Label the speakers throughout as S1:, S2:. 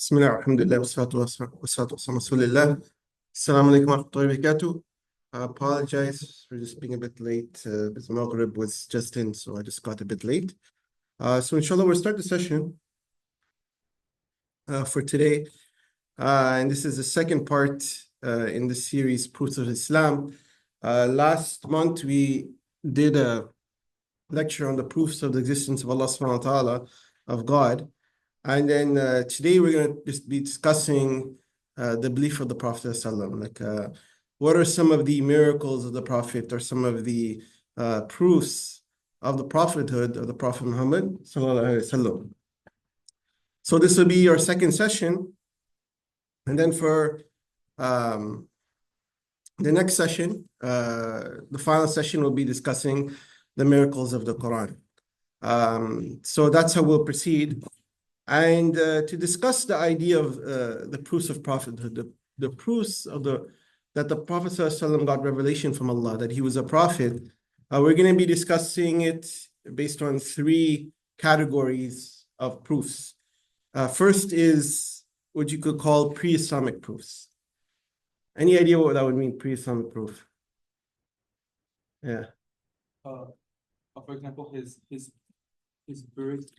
S1: بسم الله والحمد لله والصلاة والسلام على رسول الله. Assalamu alaikum wa rahmatullahi wa barakatuh. I apologize for just being a bit late. Because Maghrib was just in, so I just got a bit late. So inshallah, we'll start the session for today. And this is the second part in the series, Proofs of Islam. Last month, we did a lecture on the proofs of the existence of Allah subhanahu wa ta'ala, of God. And then today we're going to just be discussing the belief of the Prophet ﷺ. Like, what are some of the miracles of the Prophet, or some of the proofs of the prophethood of the Prophet Muhammad ﷺ. So this will be our second session. And then for the next session, the final session will be discussing the miracles of the Quran. So that's how we'll proceed. And to discuss the idea of the proofs of prophethood, the proofs of that the Prophet ﷺ got revelation from Allah, that he was a prophet, we're going to be discussing it based on three categories of proofs. First is what you could call pre-Islamic proofs. Any idea what that would mean, pre-Islamic proof? Yeah.
S2: For example, his birth,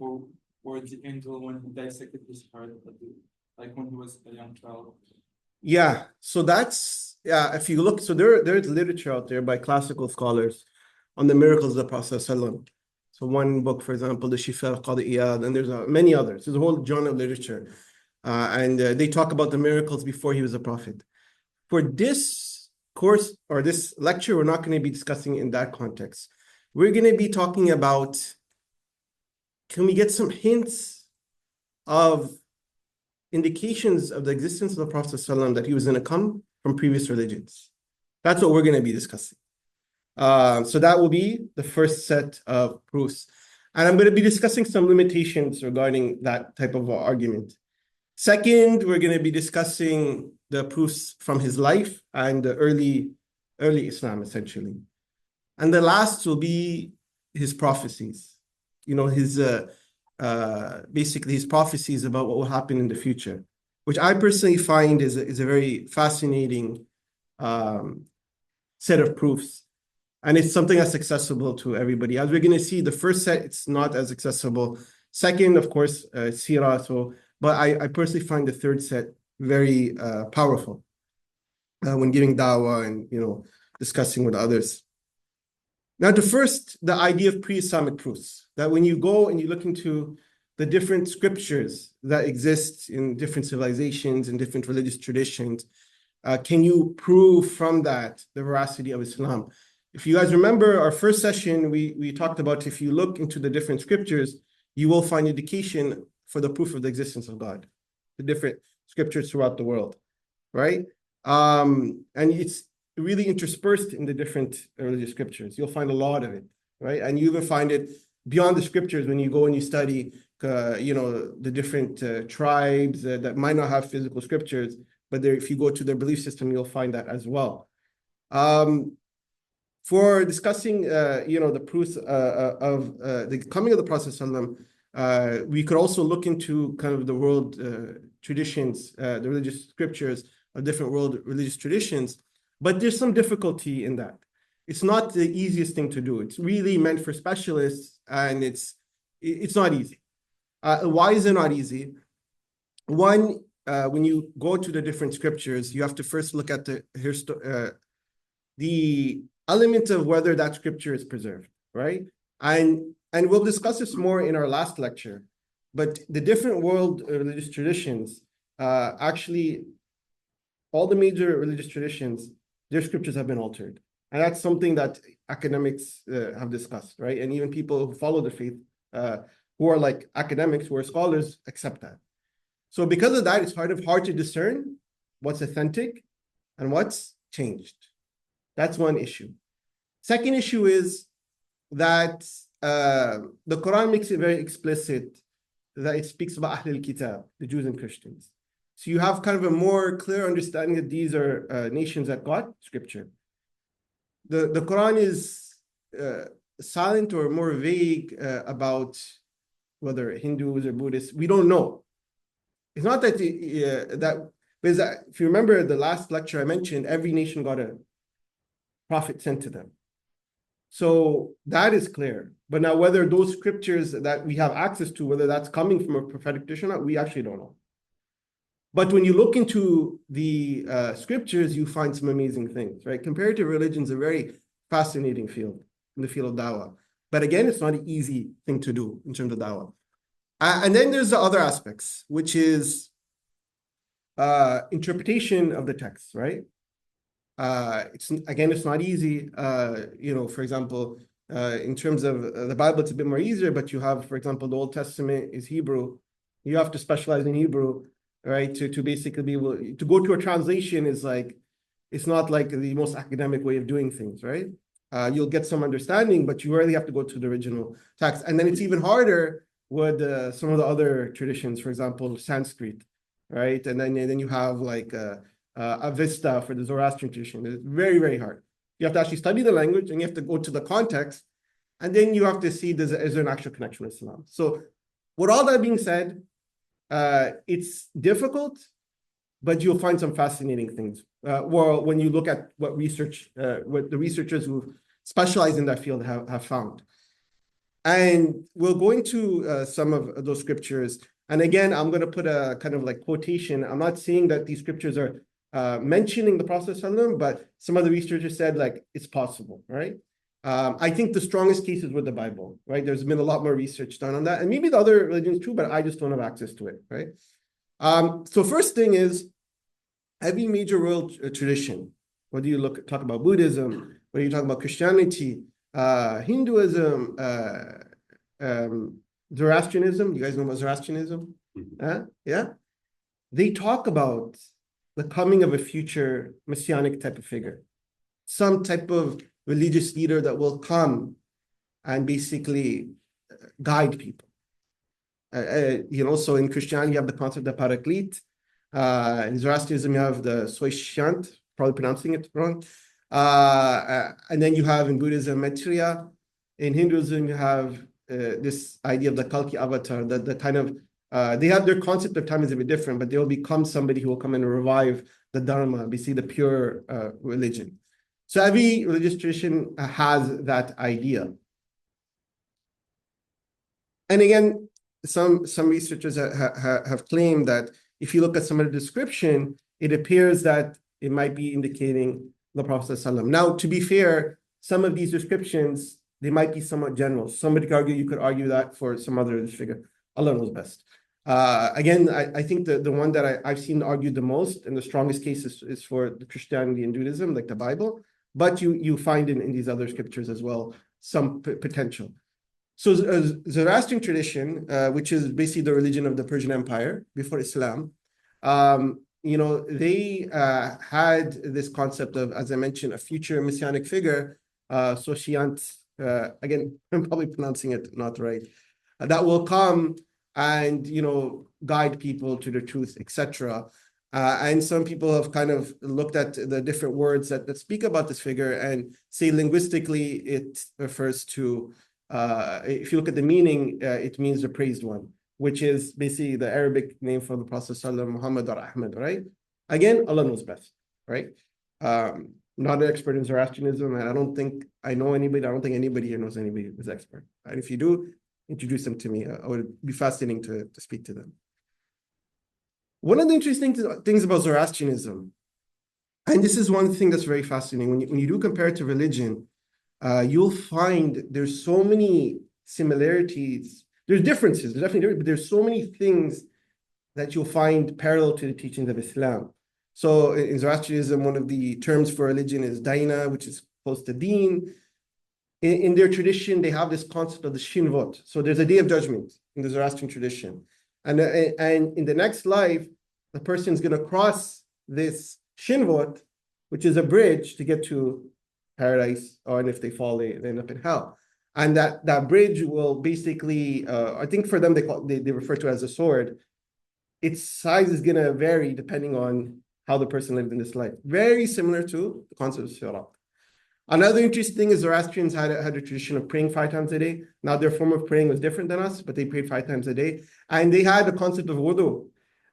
S2: or the angel when he dissected his heart, like when he was a young child.
S1: Yeah, so that's, yeah, if you look, so there's literature out there by classical scholars on the miracles of the Prophet ﷺ. So one book, for example, the Shifa al-Qadi Iyad, and there's many others. There's a whole genre of literature. And they talk about the miracles before he was a prophet. For this course or this lecture, we're not going to be discussing in that context. We're going to be talking about, can we get some hints of indications of the existence of the Prophet ﷺ, that he was going to come from previous religions? That's what we're going to be discussing. So that will be the first set of proofs. And I'm going to be discussing some limitations regarding that type of argument. Second, we're going to be discussing the proofs from his life and the early Islam, essentially. And the last will be his prophecies. You know, his basically his prophecies about what will happen in the future, which I personally find is a very fascinating set of proofs. And it's something that's accessible to everybody. As we're going to see, the first set, it's not as accessible. Second, of course, Sirah. But I personally find the third set very powerful when giving dawah and, you know, discussing with others. Now, the idea of pre-Islamic proofs, that when you go and you look into the different scriptures that exist in different civilizations and different religious traditions, can you prove from that the veracity of Islam? If you guys remember our first session, we talked about, if you look into the different scriptures, you will find indication for the proof of the existence of God, the different scriptures throughout the world, right? And it's really interspersed in the different religious scriptures. You'll find a lot of it, right? And you even find it beyond the scriptures when you go and you study, you know, the different tribes that might not have physical scriptures, but if you go to their belief system, you'll find that as well. For discussing, you know, the proofs of the coming of the Prophet ﷺ, we could also look into kind of the world traditions, the religious scriptures of different world religious traditions. But there's some difficulty in that. It's not the easiest thing to do. It's really meant for specialists, and it's not easy. Why is it not easy? One, when you go to the different scriptures, you have to first look at the element of whether that scripture is preserved, right? And we'll discuss this more in our last lecture. But the different world religious traditions, actually, all the major religious traditions, their scriptures have been altered. And that's something that academics have discussed, right? And even people who follow the faith, who are like academics, who are scholars, accept that. So because of that, it's hard to discern what's authentic and what's changed. That's one issue. Second issue is that the Quran makes it very explicit that it speaks about Ahlul Kitab, the Jews and Christians. So you have kind of a more clear understanding that these are nations that got scripture. The Quran is silent or more vague about whether Hindus or Buddhists. We don't know. It's not that because if you remember the last lecture I mentioned, every nation got a prophet sent to them. So that is clear. But now whether those scriptures that we have access to, whether that's coming from a prophetic tradition or not, we actually don't know. But when you look into the scriptures, you find some amazing things, right? Comparative religion is a very fascinating field in the field of dawah. But again, it's not an easy thing to do in terms of dawah. And then there's the other aspects, which is interpretation of the text, right? It's not easy. For example, in terms of the Bible, it's a bit more easier, but you have, for example, the Old Testament is Hebrew. You have to specialize in Hebrew, right? To basically be able to go to a translation is like, it's not like the most academic way of doing things, right? You'll get some understanding, but you really have to go to the original text. And then it's even harder with some of the other traditions, for example, Sanskrit, right? And then you have like Avesta for the Zoroastrian tradition. It's very, very hard. You have to actually study the language and you have to go to the context. And then you have to see, is there an actual connection with Islam? So with all that being said, it's difficult, but you'll find some fascinating things. Well, when you look at what the researchers who specialize in that field have found. And we'll go into some of those scriptures. And again, I'm going to put a kind of like quotation. I'm not saying that these scriptures are mentioning the Prophet ﷺ, but some of the researchers said like it's possible, right? I think the strongest case is with the Bible, right? There's been a lot more research done on that. And maybe the other religions too, but I just don't have access to it, right? So first thing is, every major world tradition, whether you talk about Buddhism, whether you talk about Christianity, Hinduism, Zoroastrianism, you guys know about Zoroastrianism? Yeah? They talk about the coming of a future messianic type of figure, some type of religious leader that will come and basically guide people. So in Christianity, you have the concept of Paraclete. In Zoroastrianism, you have the Soishant, probably pronouncing it wrong. And then you have in Buddhism, Maitreya. In Hinduism, you have this idea of the Kalki avatar, the kind of, they have their concept of time is a bit different, but they will become somebody who will come and revive the Dharma, basically the pure religion. So every religious tradition has that idea. And again, some researchers have claimed that if you look at some of the description, it appears that it might be indicating the Prophet ﷺ. Now, to be fair, some of these descriptions, they might be somewhat general. Somebody could argue that for some other figure. Allah knows best. Again, I think the one that I've seen argued the most and the strongest case is for the Christianity and Judaism, like the Bible. But you find in these other scriptures as well some potential. So Zoroastrian tradition, which is basically the religion of the Persian Empire before Islam, they had this concept of, as I mentioned, a future messianic figure, Soshiyant, again, I'm probably pronouncing it not right, that will come and, guide people to the truth, etc. And some people have kind of looked at the different words that speak about this figure and say linguistically it refers to, if you look at the meaning, it means the praised one, which is basically the Arabic name for the Prophet ﷺ, Muhammad or Ahmed, right? Again, Allah knows best, right? Not an expert in Zoroastrianism, and I don't think anybody here knows anybody who's expert. And if you do, introduce them to me. I would be fascinating to speak to them. One of the interesting things about Zoroastrianism, and this is one thing that's very fascinating, when you do comparative religion, you'll find there's so many similarities. There's differences, there's definitely differences, but there's so many things that you'll find parallel to the teachings of Islam. So in Zoroastrianism, one of the terms for religion is Daina, which is close to Deen. In their tradition, they have this concept of the Shinvot. So there's a day of judgment in the Zoroastrian tradition. And in the next life, the person's going to cross this Shinvot, which is a bridge to get to paradise, or if they fall, they end up in hell. And that bridge will basically, I think for them, they refer to it as a sword. Its size is going to vary depending on how the person lived in this life. Very similar to the concept of Sirat. Another interesting thing is Zoroastrians had a tradition of praying 5 times a day. Now their form of praying was different than us, but they prayed 5 times a day. And they had the concept of wudu.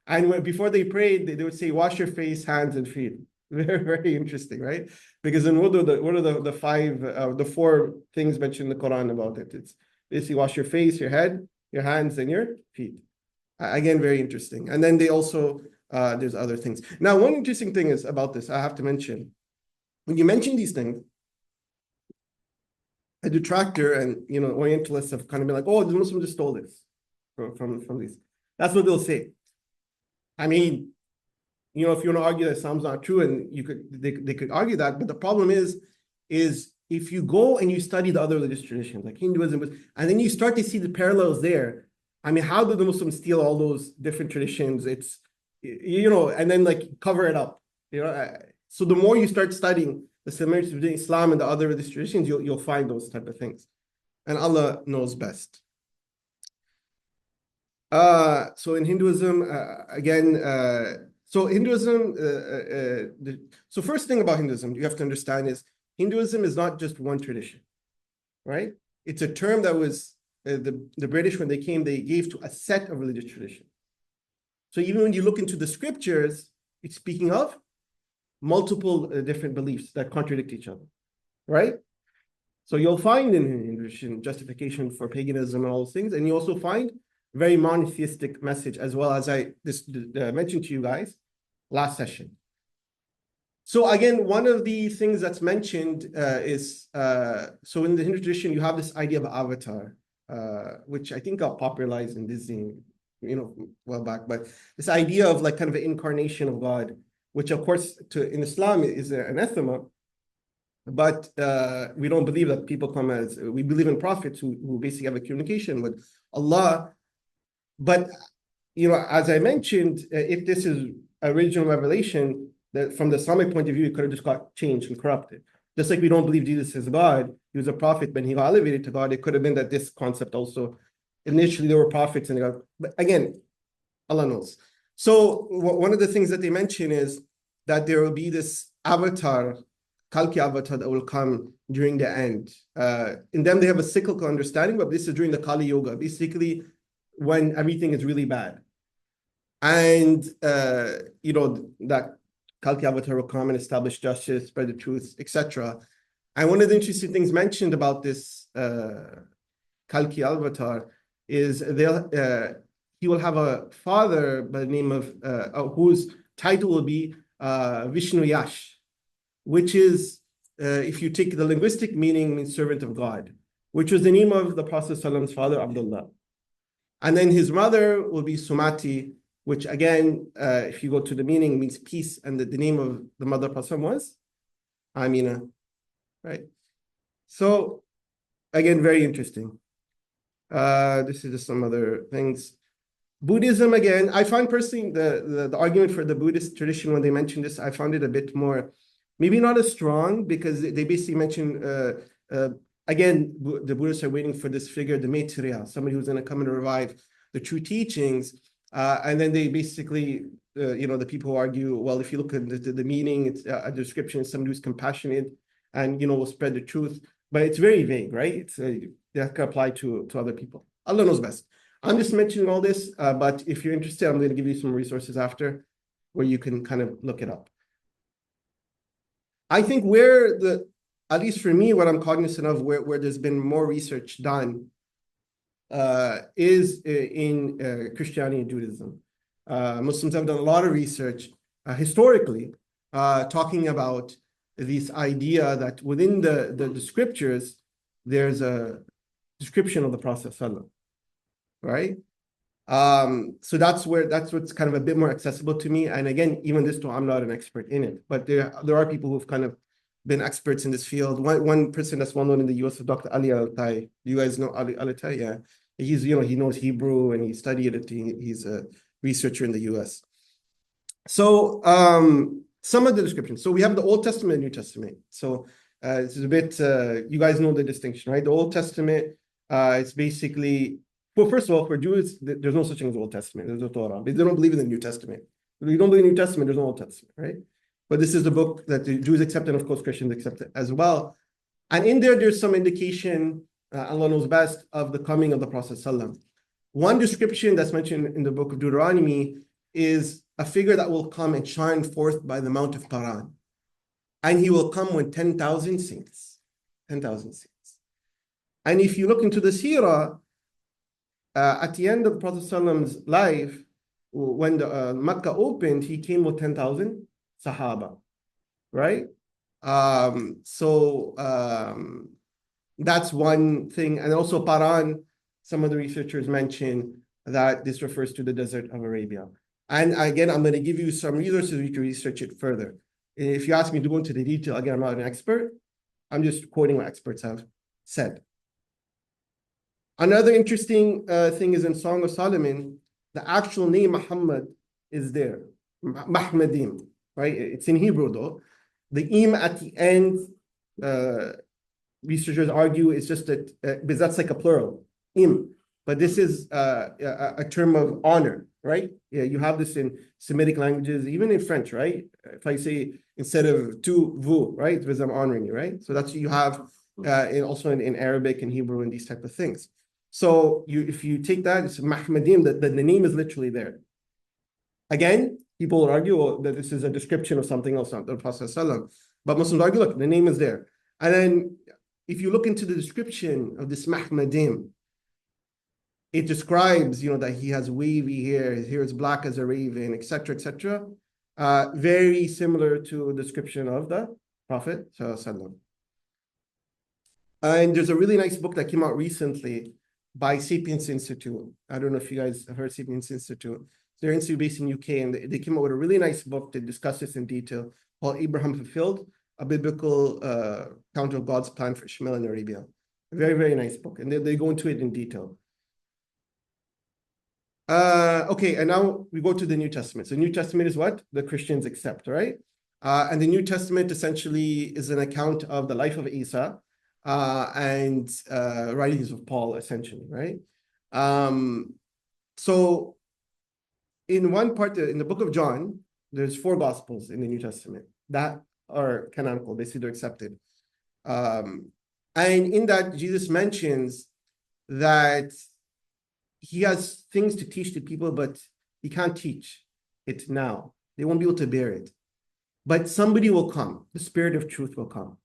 S1: And before they prayed, they would say, wash your face, hands, and feet. Very, very interesting, right? Because in wudu, what are the four things mentioned in the Quran about it? It's basically wash your face, your head, your hands, and your feet. Again, very interesting. And then they also, there's other things. Now, one interesting thing is about this, I have to mention, when you mention these things, a detractor and, Orientalists have kind of been like, oh, the Muslims just stole this from these. That's what they'll say. I mean, if you want to argue that Islam's not true, and they could argue that, but the problem is if you go and you study the other religious traditions like Hinduism, and then you start to see the parallels there. I mean, how did the Muslims steal all those different traditions? It's and then like cover it up. So the more you start studying the similarities between Islam and the other religious traditions, you'll find those type of things, and Allah knows best. So in Hinduism, again. So Hinduism, so first thing about Hinduism you have to understand is Hinduism is not just one tradition, right? It's a term that was, the British, when they came, they gave to a set of religious traditions. So even when you look into the scriptures, it's speaking of multiple different beliefs that contradict each other, right? So you'll find in Hinduism justification for paganism and all those things, and you also find very monotheistic message, as well as I mentioned to you guys last session. So again, one of the things that's mentioned is, so in the Hindu tradition, you have this idea of avatar, which I think got popularized in Disney, well back, but this idea of like kind of an incarnation of God, which of course in Islam is an anathema, but we don't believe that people come as, we believe in prophets who basically have a communication with Allah. But, as I mentioned, if this is original revelation, that from the Islamic point of view, it could have just got changed and corrupted. Just like we don't believe Jesus is God, he was a prophet, but he got elevated to God. It could have been that this concept also, initially there were prophets and God, but again, Allah knows. So one of the things that they mention is that there will be this avatar, Kalki avatar, that will come during the end. In them, they have a cyclical understanding, but this is during the Kali Yoga. Basically, when everything is really bad. And, that Kalki avatar will come and establish justice, spread the truth, etc. And one of the interesting things mentioned about this Kalki avatar is he will have a father by the name of, whose title will be Vishnu Yash, which is, if you take the linguistic meaning, means servant of God, which was the name of the Prophet's father, Abdullah. And then his mother will be Sumati, which again, if you go to the meaning, means peace. And the name of the mother of Prophet was Amina, right? So again, very interesting. This is just some other things. Buddhism, again, I find personally the argument for the Buddhist tradition, when they mention this, I found it a bit more, maybe not as strong, because they basically mention, again, the Buddhists are waiting for this figure, the Maitreya, somebody who's going to come and revive the true teachings. And then they basically, the people who argue, well, if you look at the meaning, it's a description of somebody who's compassionate and, will spread the truth. But it's very vague, right? It's that can apply to other people. Allah knows best. I'm just mentioning all this, but if you're interested, I'm going to give you some resources after where you can kind of look it up. I think at least for me, what I'm cognizant of, where there's been more research done is in Christianity and Judaism. Muslims have done a lot of research historically, talking about this idea that within the scriptures, there's a description of the Prophet ﷺ, right? So that's what's kind of a bit more accessible to me. And again, even this too, I'm not an expert in it, but there are people who've kind of been experts in this field. One person that's well known in the US is Dr. Ali Al-Tai. You guys know Ali Al-Tai? Yeah. He's, he knows Hebrew and he studied it. He's a researcher in the US. So some of the descriptions. So we have the Old Testament and New Testament. So this is a bit, you guys know the distinction, right? The Old Testament, it's basically, well, first of all, for Jews, there's no such thing as Old Testament. There's no Torah. They don't believe in the New Testament. If you don't believe in the New Testament, there's no Old Testament, right? But this is the book that the Jews accept, and of course Christians accept it as well. And in there's some indication, Allah knows best, of the coming of the Prophet ﷺ. One description that's mentioned in the book of Deuteronomy is a figure that will come and shine forth by the Mount of Paran. And he will come with 10,000 saints. 10,000 saints. And if you look into the seerah, at the end of the Prophet ﷺ's life, when the Mecca opened, he came with 10,000 Sahaba, right? That's one thing. And also Paran, some of the researchers mention that this refers to the desert of Arabia. And again, I'm going to give you some resources so you can research it further. If you ask me to go into the detail, again, I'm not an expert. I'm just quoting what experts have said. Another interesting thing is in Song of Solomon, the actual name Muhammad is there, Mahmadim, right? It's in Hebrew though. The im at the end, researchers argue it's just that, because that's like a plural, im. But this is a term of honor, right? Yeah, you have this in Semitic languages, even in French, right? If I say instead of tu, vous, right? Because I'm honoring you, right? So that's what you have also in Arabic and Hebrew and these type of things. So if you take that, it's Mahmadim, the name is literally there. Again, people will argue that this is a description of something else, not the Prophet ﷺ. But Muslims argue, look, the name is there. And then if you look into the description of this Mahmadim, it describes, that he has wavy hair, his hair is black as a raven, etc., etc. Very similar to a description of the Prophet ﷺ. And there's a really nice book that came out recently by Sapiens Institute. I don't know if you guys have heard Sapiens Institute. They're institute based in UK, and they came out with a really nice book to discuss this in detail called Abraham Fulfilled, a biblical account of God's plan for Ishmael in Arabia. A very, very nice book, and they go into it in detail. Okay, and now we go to the New Testament. So the New Testament is what the Christians accept, right? And the New Testament essentially is an account of the life of Isa and writings of Paul, essentially, right? So in one part, in the book of John, there's 4 Gospels in the New Testament that are canonical, basically they're accepted. And in that, Jesus mentions that he has things to teach the people, but he can't teach it now. They won't be able to bear it. But somebody will come, the Spirit of truth will come,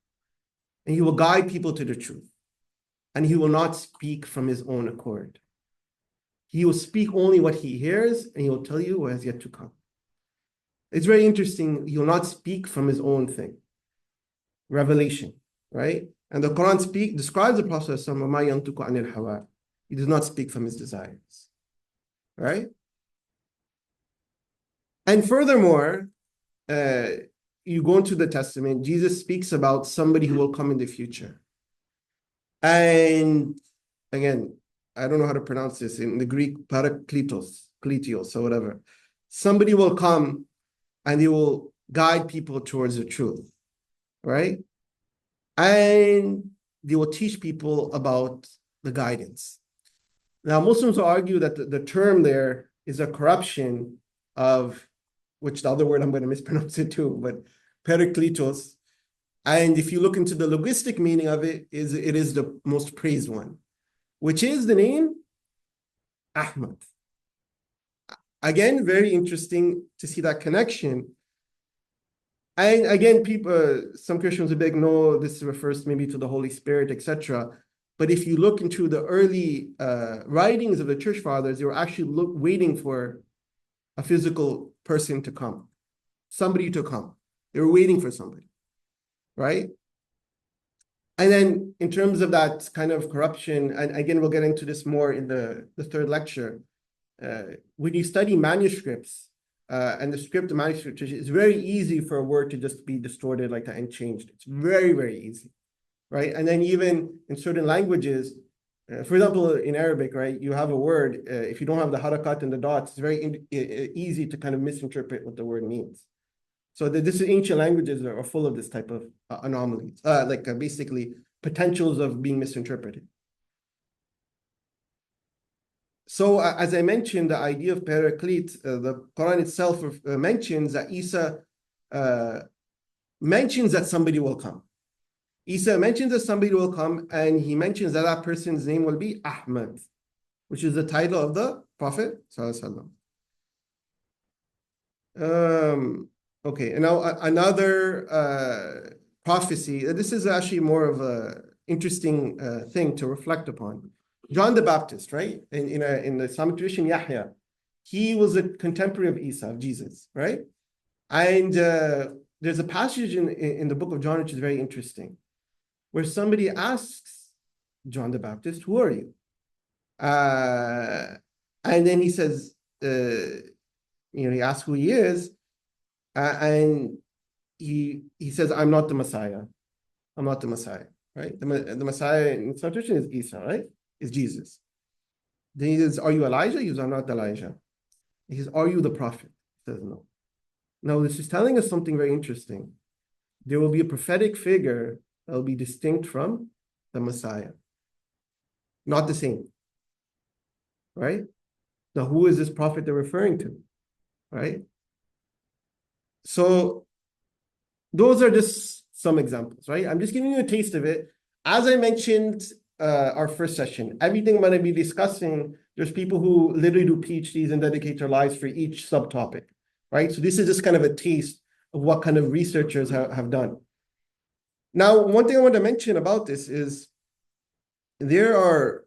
S1: and he will guide people to the truth. And he will not speak from his own accord. He will speak only what he hears, and he will tell you what has yet to come. It's very interesting. He will not speak from his own thing. Revelation, right? And the Quran describes the Prophet ﷺ, he does not speak from his desires, right? And furthermore, you go into the Testament, Jesus speaks about somebody who will come in the future. And again, I don't know how to pronounce this in the Greek, Parakletos, Kletios, or whatever. Somebody will come and he will guide people towards the truth, right? And they will teach people about the guidance. Now, Muslims will argue that the term there is a corruption of, which the other word I'm going to mispronounce it too, but Parakletos. And if you look into the linguistic meaning of it, it is the most praised one, which is the name Ahmad. Again, very interesting to see that connection. And again, some Christians will be like, no, this refers maybe to the Holy Spirit, etc. But if you look into the early writings of the church fathers, they were actually waiting for a physical person to come, somebody to come. They were waiting for somebody, right? And then in terms of that kind of corruption, and again, we'll get into this more in the third lecture, when you study manuscripts and the script of manuscripts, it's very easy for a word to just be distorted like that and changed. It's very, very easy, right? And then even in certain languages, for example, in Arabic, right, you have a word, if you don't have the harakat and the dots, it's very easy to kind of misinterpret what the word means. So this ancient languages are full of this type of anomalies, basically potentials of being misinterpreted. So as I mentioned, the idea of paraclete, the Quran itself mentions that Isa mentions that somebody will come. Isa mentions that somebody will come, and he mentions that that person's name will be Ahmad, which is the title of the Prophet ﷺ. Okay, and now another prophecy. This is actually more of a interesting thing to reflect upon. John the Baptist, right? In the Islamic tradition, Yahya, he was a contemporary of Isa, of Jesus, right? And there's a passage in the book of John which is very interesting, where somebody asks John the Baptist, "Who are you?" And then he says, he asks who he is, and he says, "I'm not the Messiah. I'm not the Messiah." Right? The Messiah in Islam tradition is Isa, right? Is Jesus. Then he says, "Are you Elijah?" He says, "I'm not Elijah." He says, "Are you the prophet?" He says, "No." Now, this is telling us something very interesting. There will be a prophetic figure that will be distinct from the Messiah. Not the same, right? Now, who is this prophet they're referring to, right? So those are just some examples, right? I'm just giving you a taste of it. As I mentioned, our first session, everything I'm going to be discussing, there's people who literally do PhDs and dedicate their lives for each subtopic, right? So this is just kind of a taste of what kind of researchers have done. Now, one thing I want to mention about this is there are,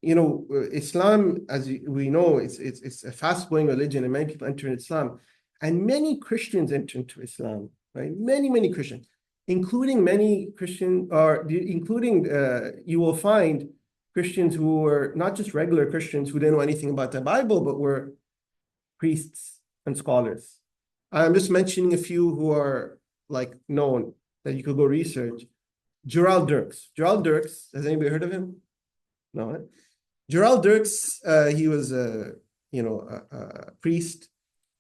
S1: Islam, as we know, it's a fast-growing religion, and many people enter Islam, and many Christians enter into Islam, right? Many Christians, including many Christian, or including you will find Christians who were not just regular Christians who didn't know anything about the Bible, but were priests and scholars. I'm just mentioning a few who are like known that you could go research. Gerald Dirks. Gerald Dirks, has anybody heard of him? No. Gerald Dirks, he was a priest.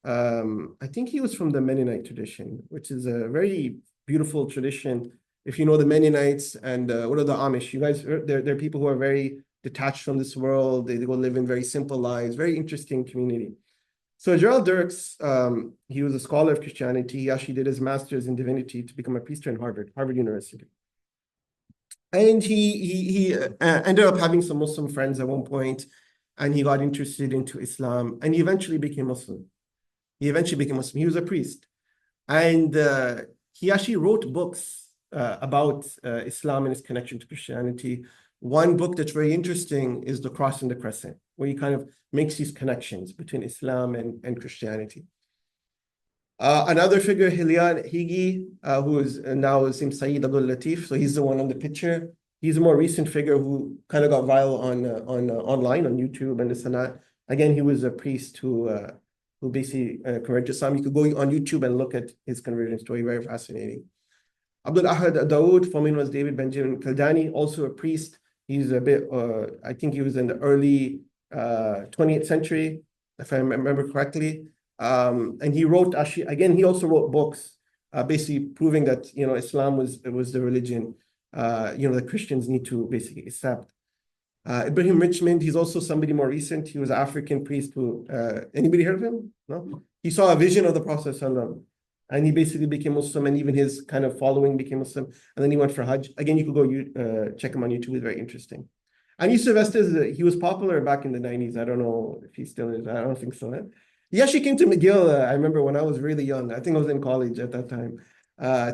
S1: I think he was from the Mennonite tradition, which is a very beautiful tradition. If you know the Mennonites and what are the Amish? You guys, they're people who are very detached from this world. They go live in very simple lives. Very interesting community. So Gerald Dirks, he was a scholar of Christianity. He actually did his master's in divinity to become a priest in Harvard University. And he ended up having some Muslim friends at one point, and he got interested into Islam, and he eventually became Muslim. He was a priest. And he actually wrote books about Islam and its connection to Christianity. One book that's very interesting is The Cross and the Crescent, where he kind of makes these connections between Islam and Christianity. Another figure, Hilyan Higi, who is now Sim Saeed Abdul Latif. So he's the one on the picture. He's a more recent figure who kind of got viral on online on YouTube and this and that. Again, he was a priest who basically converted to Islam. You could go on YouTube and look at his conversion story. Very fascinating. Abdul Ahad Dawood, formerly known as David Benjamin Kildani, also a priest. He's a bit, I think he was in the early 20th century, if I remember correctly. And he wrote, actually, again, he also wrote books, basically proving that, Islam was the religion, that Christians need to basically accept. Ibrahim Richmond, he's also somebody more recent. He was an African priest who, anybody heard of him? No? He saw a vision of the Prophet ﷺ, and he basically became Muslim, and even his kind of following became Muslim. And then he went for Hajj. Again, you could go check him on YouTube. It's very interesting. And Yusuf Estes, he was popular back in the 90s. I don't know if he still is. I don't think so. He actually came to McGill, I remember when I was really young. I think I was in college at that time.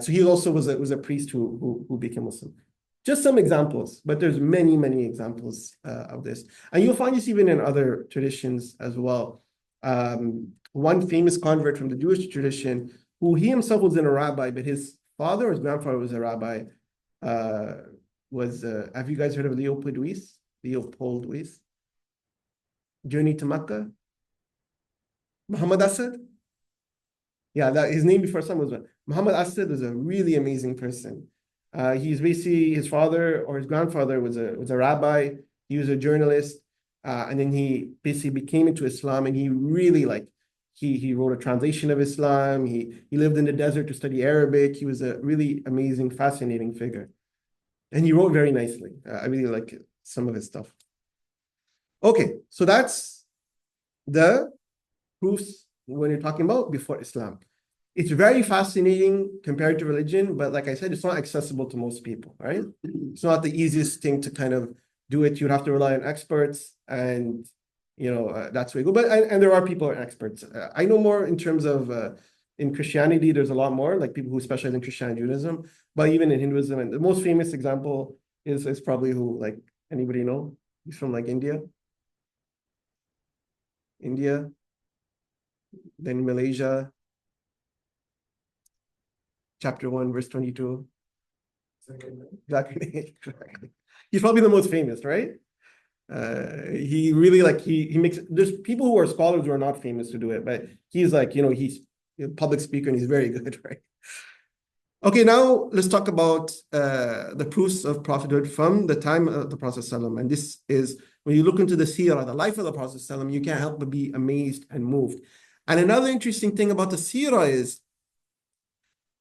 S1: So he also was a priest who became Muslim. Just some examples, but there's many examples of this. And you'll find this even in other traditions as well. One famous convert from the Jewish tradition, who he himself wasn't a rabbi, but his father or his grandfather was a rabbi, have you guys heard of Leopold Weiss? Journey to Mecca? Muhammad Asad? Yeah, his name before Islam was Muhammad Asad was a really amazing person. He's basically, his father or his grandfather was a rabbi. He was a journalist, and then he basically became into Islam, and he really he wrote a translation of Islam. He lived in the desert to study Arabic. He was a really amazing, fascinating figure, and he wrote very nicely. I really like some of his stuff. Okay, so that's the proofs when you're talking about before Islam. It's very fascinating compared to religion, but like I said, it's not accessible to most people, right? It's not the easiest thing to kind of do it. You'd have to rely on experts, and that's where you go. But and there are people who are experts. I know more in terms of in Christianity, there's a lot more like people who specialize in Christianity and Judaism, but even in Hinduism, and the most famous example is probably who, like, anybody know? He's from like India, then Malaysia, chapter 1, verse 22. Exactly. He's probably the most famous, right? He really like he makes, there's people who are scholars who are not famous to do it, but he's like, he's a public speaker and he's very good, right? Okay, now let's talk about the proofs of prophethood from the time of the Prophet ﷺ. And this is, when you look into the seerah, the life of the Prophet ﷺ, you can't help but be amazed and moved. And another interesting thing about the seerah is,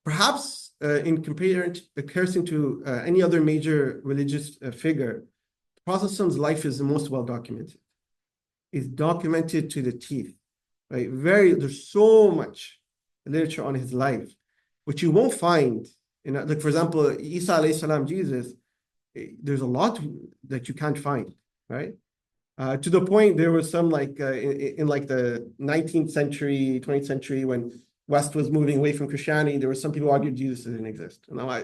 S1: perhaps in comparison to any other major religious figure, the Prophet ﷺ's life is the most well documented. It's documented to the teeth, right? There's so much literature on his life, which you won't find in, like, for example, Isa alayhi salam, Jesus. There's a lot that you can't find, right? To the point there was some like in like the 19th century, 20th century, when West was moving away from Christianity, there were some people who argued Jesus didn't exist. Now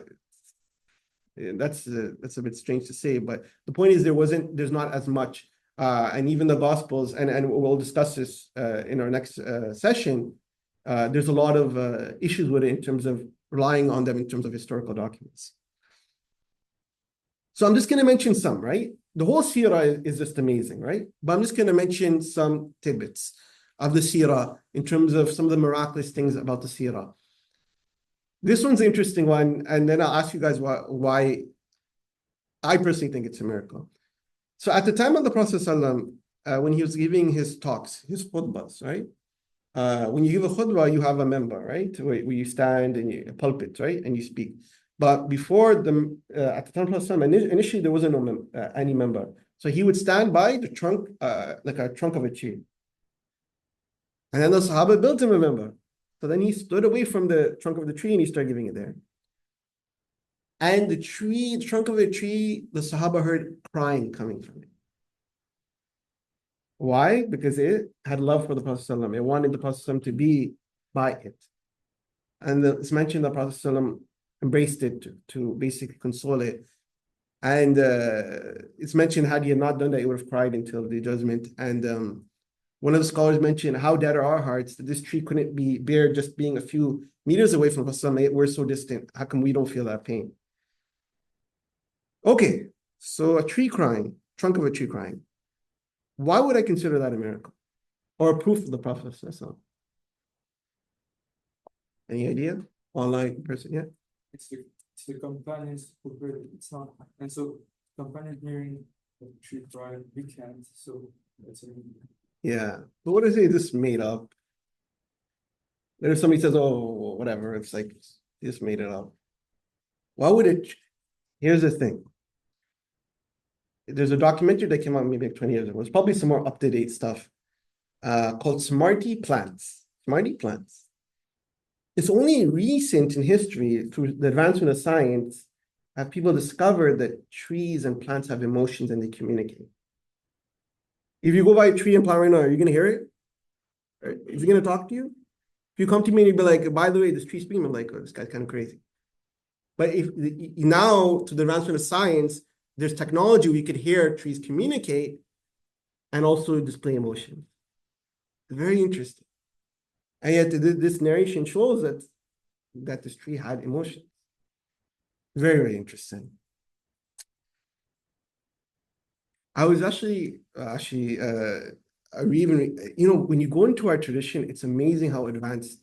S1: that's a bit strange to say, but the point is there's not as much, and even the Gospels, and we'll discuss this in our next session. There's a lot of issues with it in terms of relying on them in terms of historical documents. So I'm just going to mention some, right? The whole seerah is just amazing, right? But I'm just going to mention some tidbits of the seerah in terms of some of the miraculous things about the seerah. This one's an interesting one, and then I'll ask you guys why I personally think it's a miracle. So at the time of the Prophet ﷺ, when he was giving his talks, his khutbahs, right? When you give a khutbah, you have a member, right? Where you stand and a pulpit, right? And you speak. But before at the time of Prophet, initially there wasn't any member. So he would stand by the trunk, like a trunk of a tree. And then the Sahaba built him a member. So then he stood away from the trunk of the tree and he started giving it there. And the trunk of the tree, the Sahaba heard crying coming from it. Why? Because it had love for the Prophet ﷺ. It wanted the Prophet ﷺ to be by it. And it's mentioned the Prophet ﷺ embraced it to basically console it. And it's mentioned, had he not done that, he would have cried until the judgment. And one of the scholars mentioned, how dead are our hearts that this tree couldn't bear just being a few meters away from the Prophet ﷺ. We're so distant. How come we don't feel that pain? Okay, so a tree crying, trunk of a tree crying. Why would I consider that a miracle or a proof of the Prophet ﷺ? Any idea? Online person, yeah?
S2: It's the companions who heard it. It's not, and so companions hearing the tree cry, we can't. So that's a
S1: Yeah, but what if they just made up? Then if somebody says, "Oh, whatever," it's like they just made it up. Why would it? Here's the thing. There's a documentary that came out maybe like 20 years ago. It's probably some more up-to-date stuff called Smarty Plants. Smarty Plants. It's only recent in history, through the advancement of science, have people discovered that trees and plants have emotions and they communicate. If you go by a tree and plant right now, are you going to hear it? Is it going to talk to you? If you come to me and you'd be like, by the way, this tree's speaking, I'm like, oh, this guy's kind of crazy. But if now, to the advancement of science, there's technology we could hear trees communicate and also display emotion. Very interesting. And yet this narration shows that this tree had emotions. Very, very interesting. I was actually even, when you go into our tradition, it's amazing how advanced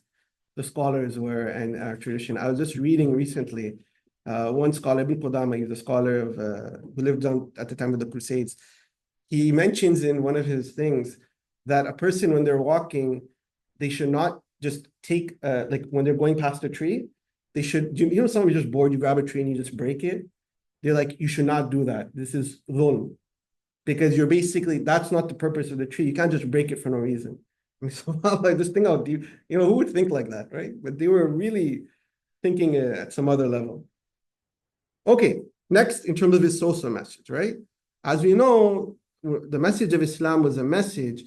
S1: the scholars were and our tradition. I was just reading recently, one scholar, Ibn Qudama, he's a scholar who lived at the time of the Crusades. He mentions in one of his things that a person, when they're walking, they should not just take, like when they're going past a tree, they should, somebody just bored, you grab a tree and you just break it. They're like, you should not do that. This is dhulm. Because you're basically, that's not the purpose of the tree. You can't just break it for no reason. I mean, so like this thing out deep, who would think like that, right? But they were really thinking at some other level. Okay, next, in terms of his social message, right? As we know, the message of Islam was a message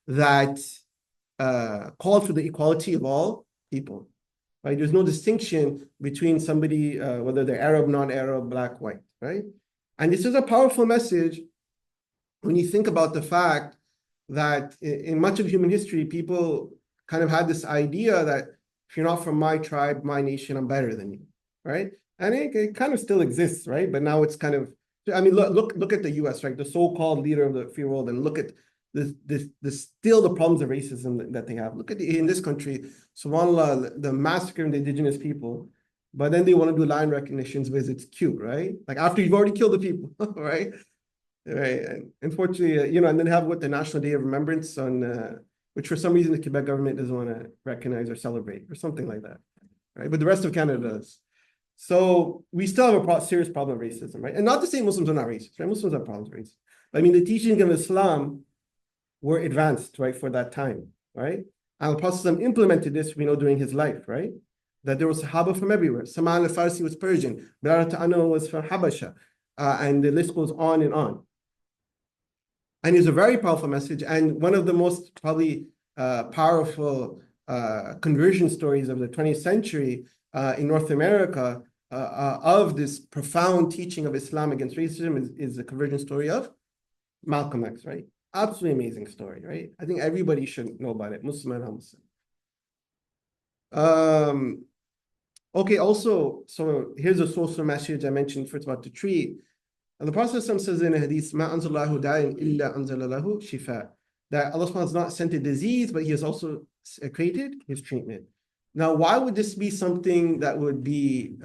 S1: that called for the equality of all people, right? There's no distinction between somebody, whether they're Arab, non-Arab, black, white, right? And this is a powerful message when you think about the fact that in much of human history, people kind of had this idea that if you're not from my tribe, my nation, I'm better than you, right? And it kind of still exists, right? But now it's kind of, I mean, look at the US, right? The so-called leader of the free world, and look at this still the problems of racism that they have. Look at in this country, subhanAllah, the massacre of the indigenous people, but then they want to do land recognitions because it's cute, right? Like after you've already killed the people, right? Right. And unfortunately, and then have what the National Day of Remembrance on, which for some reason the Quebec government doesn't want to recognize or celebrate or something like that, right? But the rest of Canada does. So we still have a serious problem of racism, right? And not to say Muslims are not racist, right? Muslims have problems with racism. I mean, the teachings of Islam were advanced, right, for that time, right? And the Prophet implemented this, during his life, right? That there was Sahaba from everywhere. Salman al-Farsi was Persian, Bilal al-Ta'ana was from Habasha, and the list goes on and on. And it's a very powerful message, and one of the most probably powerful conversion stories of the 20th century in North America of this profound teaching of Islam against racism is the conversion story of Malcolm X, right? Absolutely amazing story, right? I think everybody should know about it, Muslim and non-Muslim. Okay, also, so here's a social message I mentioned first about the tree. And the Prophet says in a hadith, "Ma anzalallahu da'in illa anzalallahu shifa," that Allah has not sent a disease, but He has also created His treatment. Now, why would this be something that would be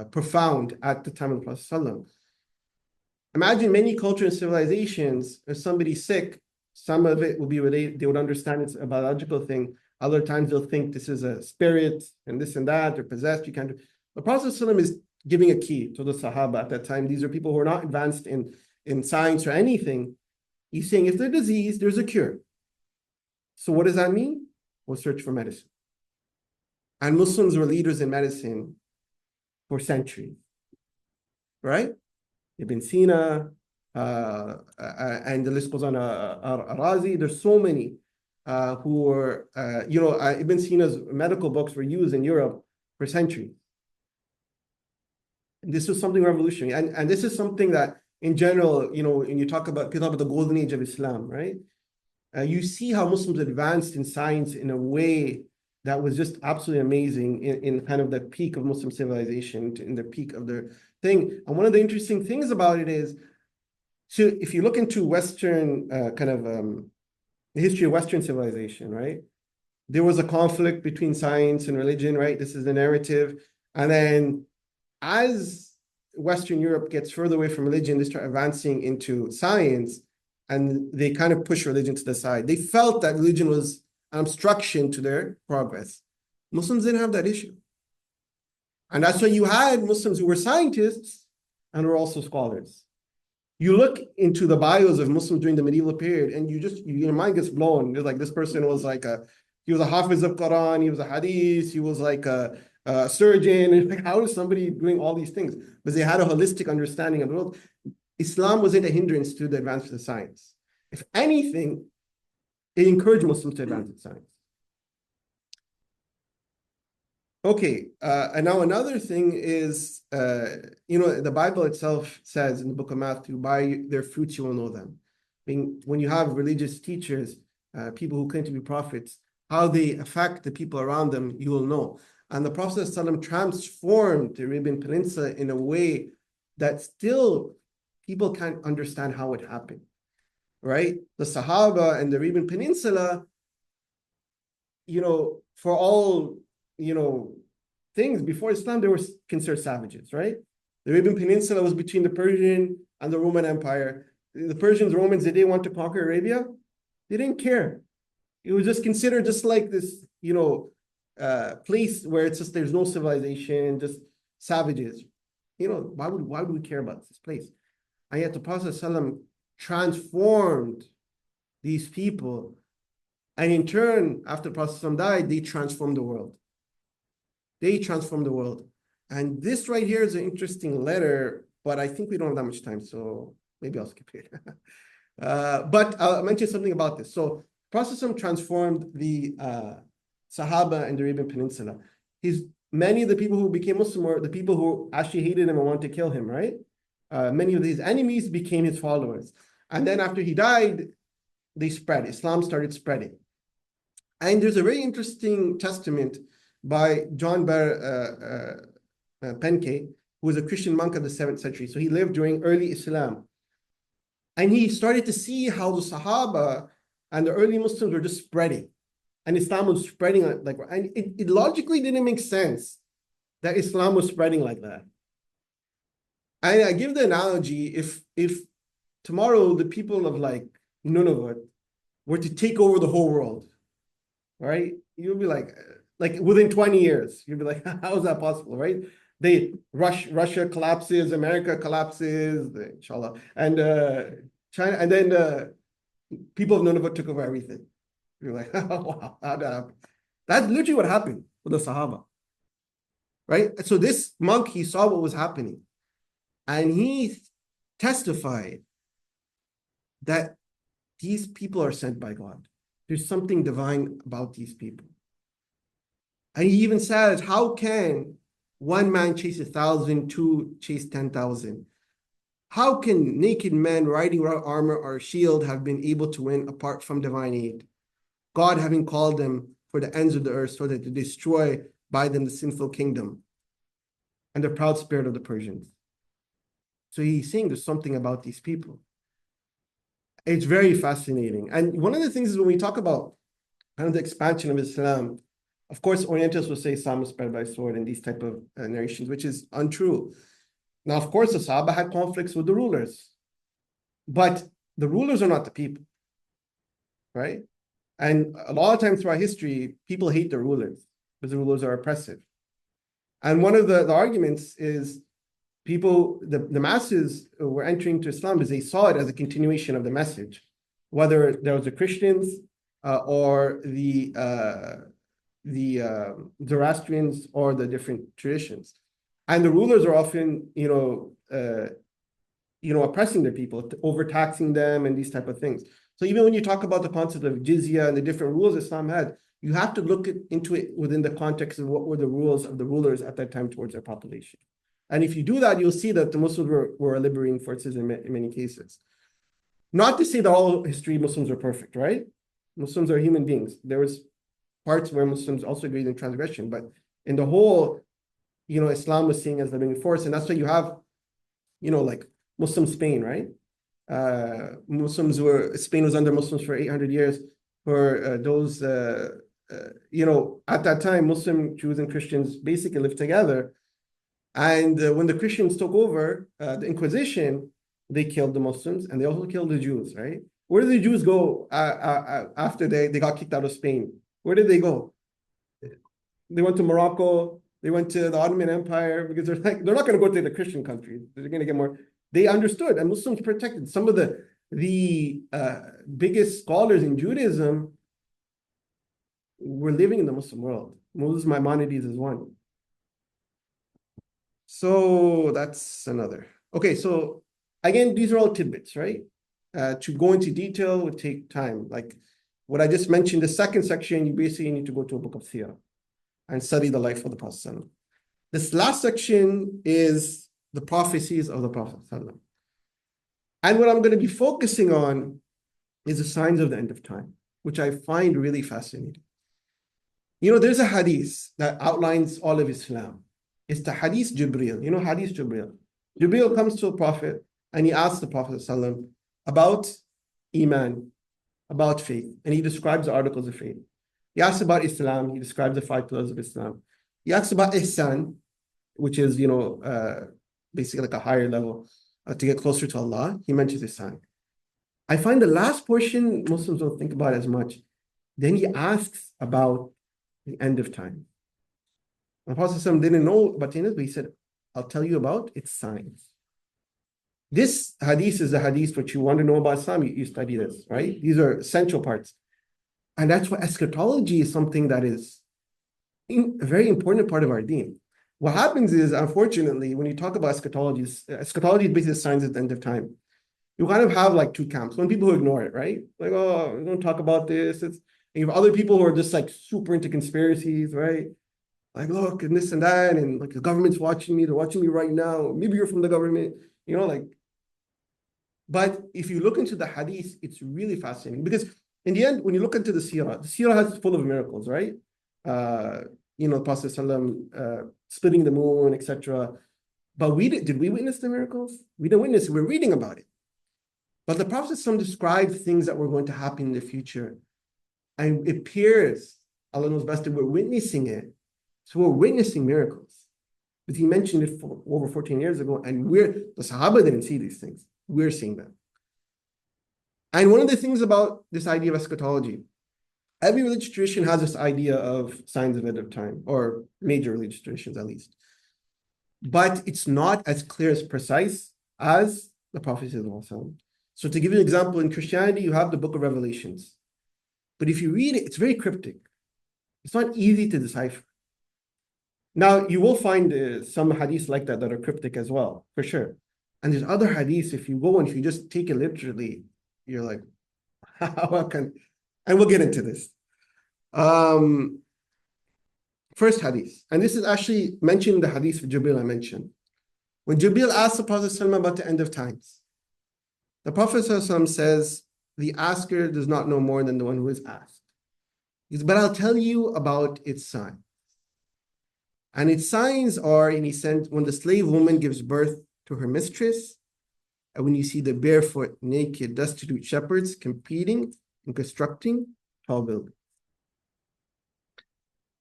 S1: profound at the time of the Prophet? Imagine many cultures and civilizations, if somebody's sick, some of it will be related, they would understand it's a biological thing. Other times they'll think this is a spirit and this and that, they're possessed, you can't do. The Prophet is giving a key to the Sahaba at that time. These are people who are not advanced in science or anything. He's saying if there's a disease, there's a cure. So what does that mean? We'll search for medicine. And Muslims were leaders in medicine for centuries, right? Ibn Sina, and the list goes on, Razi. There's so many who were, Ibn Sina's medical books were used in Europe for centuries. And this was something revolutionary. And this is something that, in general, when you talk about the golden age of Islam, right? You see how Muslims advanced in science in a way that was just absolutely amazing in kind of the peak of Muslim civilization, in the peak of their thing. And one of the interesting things about it is, so if you look into Western the history of Western civilization, right? There was a conflict between science and religion, right? This is the narrative. And then as Western Europe gets further away from religion, they start advancing into science, and they kind of push religion to the side. They felt that religion was an obstruction to their progress. Muslims didn't have that issue. And that's why you had Muslims who were scientists and were also scholars. You look into the bios of Muslims during the medieval period, and your mind gets blown. You're like, this person was he was a hafiz of Quran, he was a hadith, he was like a surgeon. And like, how is somebody doing all these things? Because they had a holistic understanding of the world. Islam wasn't a hindrance to the advancement of science. If anything, it encouraged Muslims to advance in science. Okay, and now another thing is, the Bible itself says in the book of Matthew, by their fruits you will know them. I mean, when you have religious teachers, people who claim to be prophets, how they affect the people around them, you will know. And the Prophet ﷺ transformed the Arabian Peninsula in a way that still people can't understand how it happened, right? The Sahaba and the Arabian Peninsula, for all, things before Islam, they were considered savages, right? The Arabian Peninsula was between the Persian and the Roman Empire. The Persians, Romans, did they want to conquer Arabia? They didn't care. It was just considered just like this, place where it's just there's no civilization, just savages. Why would we care about this place? And yet the Prophet ﷺ transformed these people, and in turn, after the Prophet ﷺ died, they transformed the world. They transformed the world. And this right here is an interesting letter, but I think we don't have that much time, so maybe I'll skip it. But I'll mention something about this. So Prophet transformed the Sahaba in the Arabian Peninsula. Many of the people who became Muslim were the people who actually hated him and wanted to kill him, right? Many of his enemies became his followers. And then after he died, they spread. Islam started spreading. And there's a very interesting testament by John Bar Penke, who was a Christian monk of the 7th century. So he lived during early Islam. And he started to see how the Sahaba and the early Muslims were just spreading. And Islam was spreading like, and it logically didn't make sense that Islam was spreading like that. And I give the analogy, if tomorrow the people of like Nunavut were to take over the whole world, right? You'll be like within 20 years, you'll be like, how is that possible, right? Russia collapses, America collapses, inshallah, and China, and then people of Nunavut took over everything. You're like, oh, wow, how'd that happen? That's literally what happened with the Sahaba, right? So this monk, he saw what was happening, and he testified that these people are sent by God. There's something divine about these people. And he even says, how can one man chase 1,000, two chase 10,000? How can naked men riding without armor or shield have been able to win apart from divine aid? God having called them for the ends of the earth so that to destroy by them the sinful kingdom and the proud spirit of the Persians. So he's saying there's something about these people. It's very fascinating. And one of the things is when we talk about kind of the expansion of Islam, of course, Orientalists will say Islam was spread by sword and these type of narrations, which is untrue. Now, of course, the Sahaba had conflicts with the rulers, but the rulers are not the people, right? And a lot of times throughout history, people hate the rulers because the rulers are oppressive. And one of the arguments is the masses were entering to Islam because they saw it as a continuation of the message, whether there was the Christians or the Zoroastrians or the different traditions. And the rulers are often, oppressing their people, overtaxing them and these type of things. So even when you talk about the concept of jizya and the different rules Islam had, you have to look into it within the context of what were the rules of the rulers at that time towards their population. And if you do that, you'll see that the Muslims were a liberating forces in many cases. Not to say that all history Muslims are perfect, right? Muslims are human beings. There was parts where Muslims also agreed in transgression, but in the whole, Islam was seen as the living force, and that's why you have, like Muslim Spain, right? Spain was under Muslims for 800 years. For those, at that time, Muslim Jews and Christians basically lived together. And when the Christians took over the Inquisition, they killed the Muslims and they also killed the Jews, right? Where did the Jews go after they got kicked out of Spain? Where did they go? They went to Morocco. They went to the Ottoman Empire because they're not going to go to the Christian countries. They're going to get more. They understood, and Muslims protected. Some of the biggest scholars in Judaism were living in the Muslim world. Moses Maimonides is one. So that's another. Okay, so again, these are all tidbits, right? To go into detail would take time. Like what I just mentioned, the second section, you basically need to go to a book of Sirah and study the life of the Prophet. This last section is the prophecies of the Prophet. And what I'm going to be focusing on is the signs of the end of time, which I find really fascinating. There's a hadith that outlines all of Islam. It's the hadith Jibreel. Hadith Jibreel. Jibreel comes to a prophet and he asks the Prophet ﷺ about Iman, about faith, and he describes the articles of faith. He asks about Islam. He describes the 5 pillars of Islam. He asks about Ihsan, which is, basically like a higher level to get closer to Allah. He mentions Ihsan. I find the last portion Muslims don't think about as much. Then he asks about the end of time. The Prophet ﷺ didn't know about the end, but he said, I'll tell you about its signs. This hadith is the hadith which you want to know about Islam, you study this, right? These are essential parts. And that's why eschatology is something that is a very important part of our deen. What happens is, unfortunately, when you talk about eschatology is basically signs at the end of time. you kind of have like two camps. One, people who ignore it, right? Like, oh, don't talk about this. And you have other people who are just like super into conspiracies, right? Like, look, and this and that, and like the government's watching me, they're watching me right now. Maybe you're from the government, like. But if you look into the hadith, it's really fascinating because in the end, when you look into the seerah has full of miracles, right? The Prophet splitting the moon, etc. But did we witness the miracles? We didn't witness it. We're reading about it. But the Prophet described things that were going to happen in the future. And it appears, Allah knows best, that we're witnessing it. So we're witnessing miracles. But he mentioned it for over 14 years ago, and the Sahaba didn't see these things. We're seeing them. And one of the things about this idea of eschatology, every religious tradition has this idea of signs of end of time, or major religious traditions at least. But it's not as clear, as precise as the Prophet said. So to give you an example, in Christianity, you have the book of Revelations. But if you read it, it's very cryptic. It's not easy to decipher. Now, you will find some hadiths like that are cryptic as well, for sure. And there's other hadiths, if you just take it literally, you're like, how can, and we'll get into this. First hadith, and this is actually mentioned in the hadith of Jibril I mentioned. When Jibril asked the Prophet ﷺ about the end of times, the Prophet ﷺ says, the asker does not know more than the one who is asked. He says, but I'll tell you about its signs. And its signs are, and he said, when the slave woman gives birth to her mistress, and when you see the barefoot, naked, destitute shepherds competing and constructing tall buildings.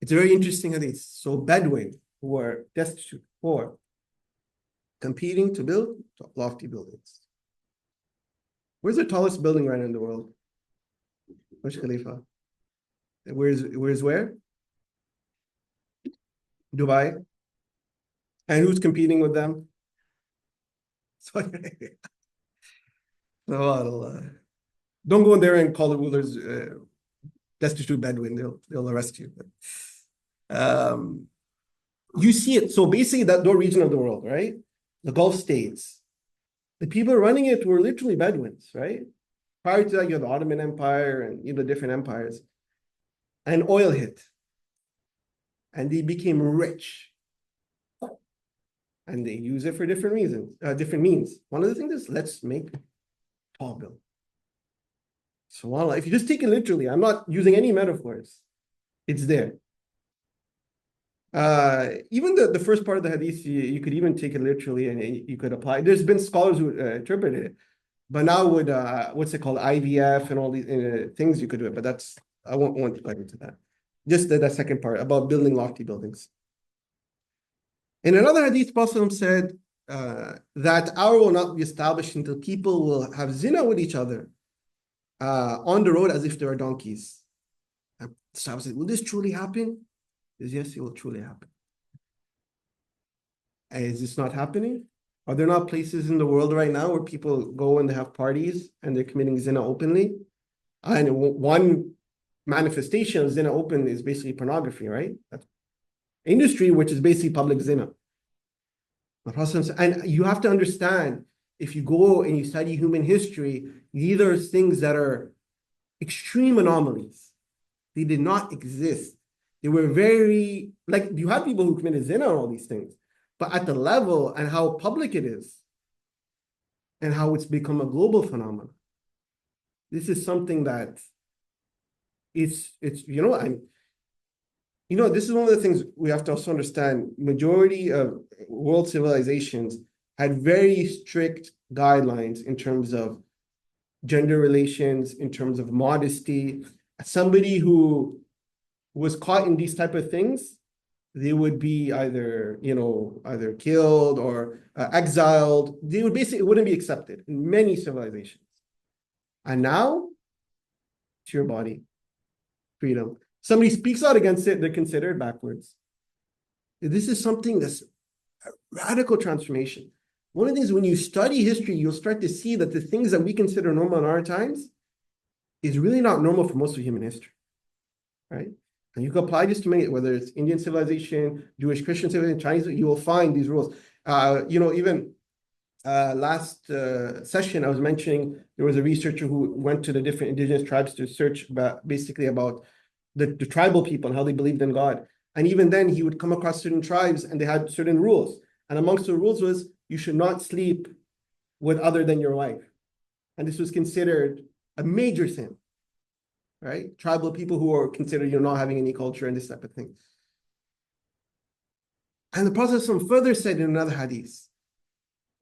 S1: It's a very interesting hadith. So Bedouin, who are destitute, poor, competing to build lofty buildings. Where's the tallest building right now in the world? Burj Khalifa. Where's where? Dubai. And who's competing with them? Don't go in there and call the rulers destitute Bedouin. They'll arrest you. You see it. So basically, that region of the world, right? The Gulf states. The people running it were literally Bedouins, right? Prior to that, you had the Ottoman Empire and different empires. And oil hit. And they became rich. And they use it for different reasons, different means. One of the things is, let's make tall buildings. So if you just take it literally, I'm not using any metaphors. It's there. Even the first part of the hadith, you could even take it literally and you could apply. There's been scholars who interpreted it. But now with, what's it called, IVF and all these things, you could do it. But I won't go into that. Just the second part about building lofty buildings. In another hadith, Prophet said that hour will not be established until people will have zina with each other on the road as if they are donkeys. And the Sahaba said, will this truly happen? He says, yes, it will truly happen. And is this not happening? Are there not places in the world right now where people go and they have parties and they're committing zina openly? And one manifestation of zina open is basically pornography, right? That's industry, which is basically public zina. And you have to understand, if you go and you study human history, these are things that are extreme anomalies. They did not exist. They were very, like, you have people who committed zina and all these things, but at the level and how public it is and how it's become a global phenomenon, this is something that this is one of the things we have to also understand. Majority of world civilizations had very strict guidelines in terms of gender relations, in terms of modesty. Somebody who was caught in these type of things, they would be either killed or exiled. They would basically, it wouldn't be accepted in many civilizations. And now, it's your body, freedom. Somebody speaks out against it, they're considered backwards. This is something that's a radical transformation. One of the things, when you study history, you'll start to see that the things that we consider normal in our times is really not normal for most of human history, right? And you can apply this to many, whether it's Indian civilization, Jewish, Christian civilization, Chinese, you will find these rules. Even last session, I was mentioning there was a researcher who went to the different indigenous tribes to search basically about the tribal people and how they believed in God. And even then, he would come across certain tribes and they had certain rules. And amongst the rules was you should not sleep with other than your wife. And this was considered a major sin, right? Tribal people who are considered, not having any culture and this type of thing. And the Prophet further said in another hadith,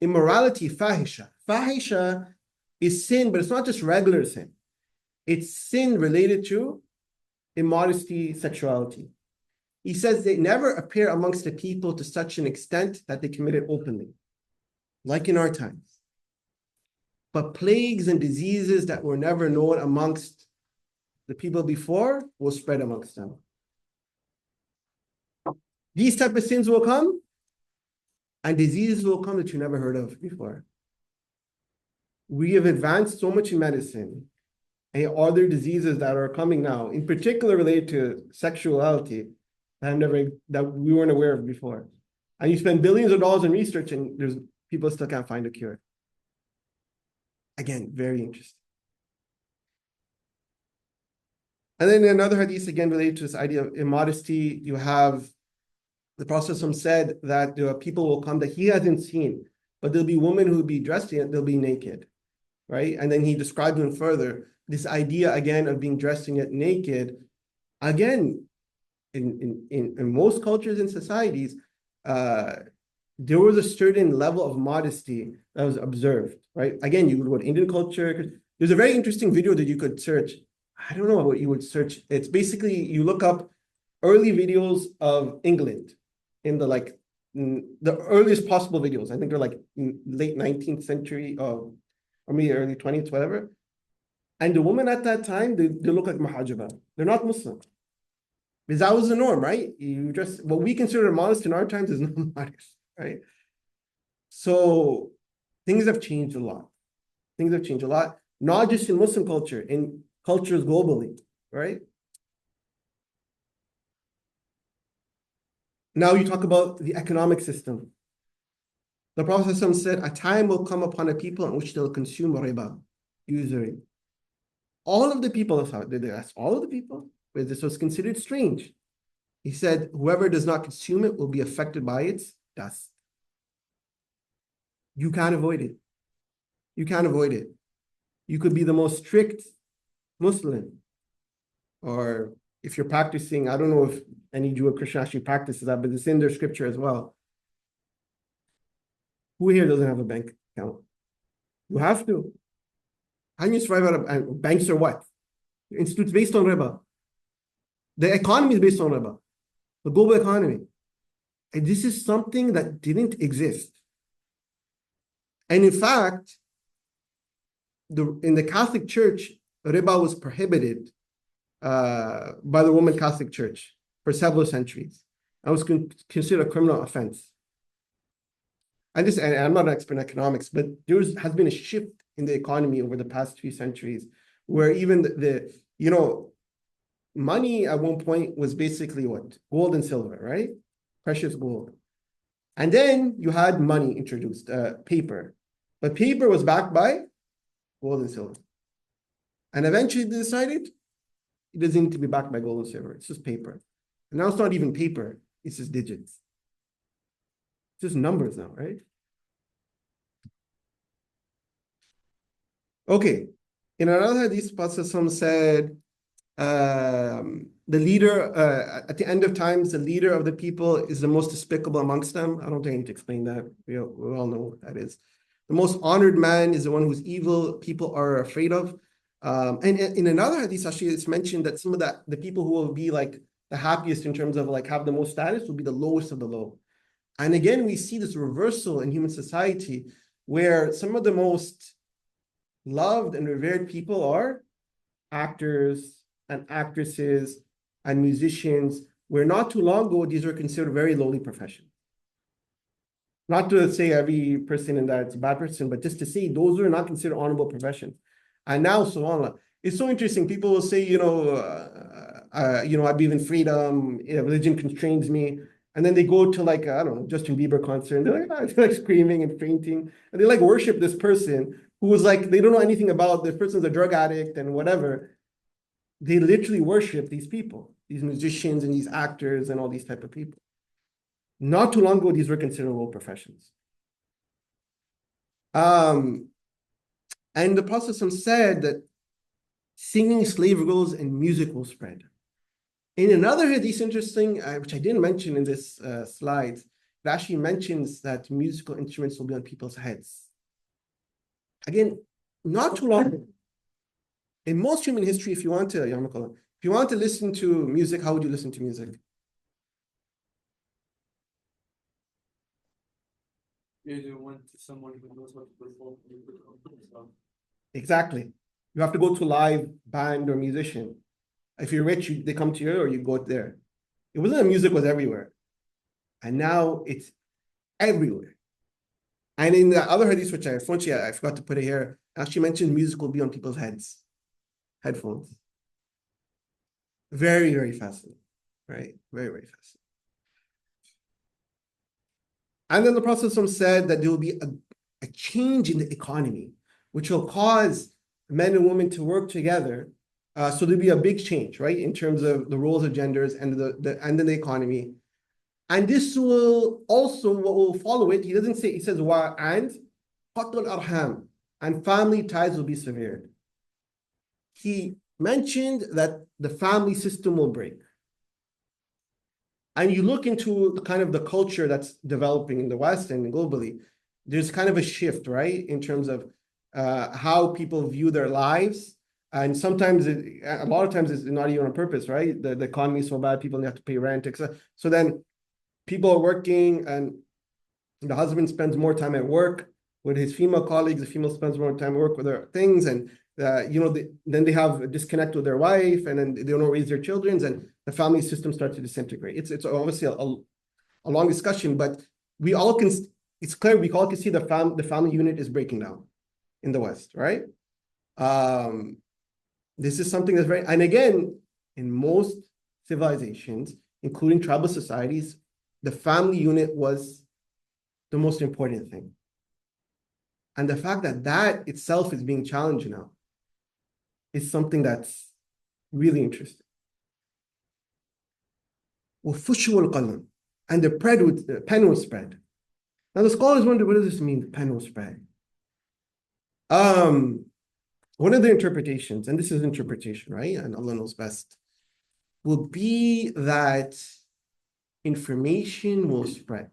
S1: immorality, fahisha. Fahisha is sin, but it's not just regular sin. It's sin related to immodesty, sexuality. He says they never appear amongst the people to such an extent that they commit it openly, like in our times. But plagues and diseases that were never known amongst the people before will spread amongst them. These type of sins will come, and diseases will come that you never heard of before. We have advanced so much in medicine, and other diseases that are coming now, in particular related to sexuality, that we weren't aware of before. And you spend billions of dollars in research, and there's people still can't find a cure. Again, very interesting. And then another hadith, again, related to this idea of immodesty, you have the Prophet said that there are people will come that he hasn't seen, but there'll be women who will be dressed in it, they'll be naked, right? And then he described them further, this idea, again, of being dressed in it naked, again, in most cultures and societies, there was a certain level of modesty that was observed, right? Again, you would go to Indian culture. There's a very interesting video that you could search. I don't know what you would search. It's basically, you look up early videos of England in the earliest possible videos. I think they're like late 19th century or maybe early 20th, whatever. And the women at that time, they look like muhajiba. They're not Muslim. Because that was the norm, right? What we consider modest in our times is not modest, right? So things have changed a lot. Things have changed a lot, not just in Muslim culture, in cultures globally, right? Now you talk about the economic system. The Prophet said, a time will come upon a people in which they'll consume riba, usury. All of the people, did they ask all of the people? But this was considered strange. He said, whoever does not consume it will be affected by its dust. You can't avoid it. You can't avoid it. You could be the most strict Muslim, or if you're practicing, I don't know if any Jew or Christian actually practices that, but it's in their scripture as well. Who here doesn't have a bank account? You have to. How do you survive out of banks or what? Institutes based on riba. The economy is based on riba. The global economy. And this is something that didn't exist. And in fact, in the Catholic Church, riba was prohibited by the Roman Catholic Church for several centuries. It was considered a criminal offense. And I'm not an expert in economics, but there has been a shift in the economy over the past few centuries, where even money at one point was basically what? Gold and silver, right? Precious gold. And then you had money introduced, paper. But paper was backed by gold and silver. And eventually they decided it doesn't need to be backed by gold and silver. It's just paper. And now it's not even paper. It's just digits. It's just numbers now, right? Okay. In another hadith, Prophet said, the leader, at the end of times, the leader of the people is the most despicable amongst them. I don't think I need to explain that. We all know what that is. The most honored man is the one whose evil people are afraid of. And in another hadith, actually, it's mentioned that some of the people who will be like the happiest in terms of like have the most status will be the lowest of the low. And again, we see this reversal in human society where some of the most loved and revered people are actors and actresses and musicians, where not too long ago, these were considered very lowly professions. Not to say every person in that is a bad person, but just to say those are not considered honorable professions. And now, subhanAllah, it's so interesting. People will say, I believe in freedom, religion constrains me. And then they go to like, I don't know, Justin Bieber concert, and they're like screaming and fainting. And they like worship this person who was like, they don't know anything about this person's a drug addict and whatever. They literally worship these people, these musicians and these actors and all these type of people. Not too long ago, these were considered low professions. And the Prophet said that singing slave girls and music will spread. In another hadith, interesting, which I didn't mention in this slide, it actually mentions that musical instruments will be on people's heads. Again, not too long ago. In most human history, if you want to listen to music, how would you listen to music?
S2: You went to someone who knows how to perform.
S1: Exactly. You have to go to a live band or musician. If you're rich, they come to you or you go there. It wasn't that music was everywhere. And now it's everywhere. And in the other hadith, which I forgot to put it here, actually mentioned music will be on people's headphones. Very, very fascinating, right? Very, very fascinating. And then the Prophet said that there will be a change in the economy, which will cause men and women to work together. So there'll be a big change, right, in terms of the roles of genders and then the economy. And this will also, what will follow it, he doesn't say, he says, wa and qatul arham, and family ties will be severed. He mentioned that the family system will break. And you look into kind of the culture that's developing in the West and globally, there's kind of a shift, right, in terms of how people view their lives. And sometimes, a lot of times, it's not even on purpose, right? The economy is so bad, people have to pay rent, etc. So then people are working, and the husband spends more time at work with his female colleagues. The female spends more time at work with their things, and then they have a disconnect with their wife, and then they don't raise their children, and the family system starts to disintegrate. It's obviously a long discussion, but we all can. It's clear we all can see the family unit is breaking down in the West, right? This is something that's very, and again, in most civilizations, including tribal societies, the family unit was the most important thing. And the fact that that itself is being challenged now is something that's really interesting. And the pen will spread. Now the scholars wonder, what does this mean, the pen will spread? One of the interpretations, and this is interpretation, right? And Allah knows best, will be that information will spread.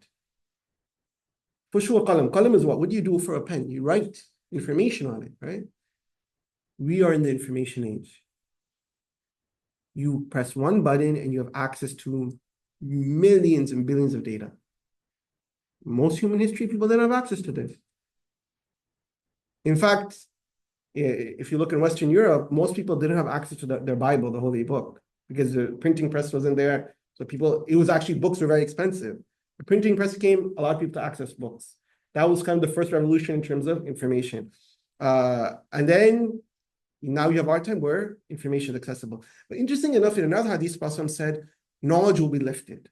S1: Qalam is what? What do you do for a pen? You write information on it, right? We are in the information age. You press one button and you have access to millions and billions of data. Most human history, people didn't have access to this. In fact, if you look in Western Europe, most people didn't have access to their Bible, the Holy Book, because the printing press wasn't there. So books were very expensive. The printing press came, a lot of people to access books. That was kind of the first revolution in terms of information. And then now you have our time where information is accessible. But interesting enough, in another hadith, Prophet said, knowledge will be lifted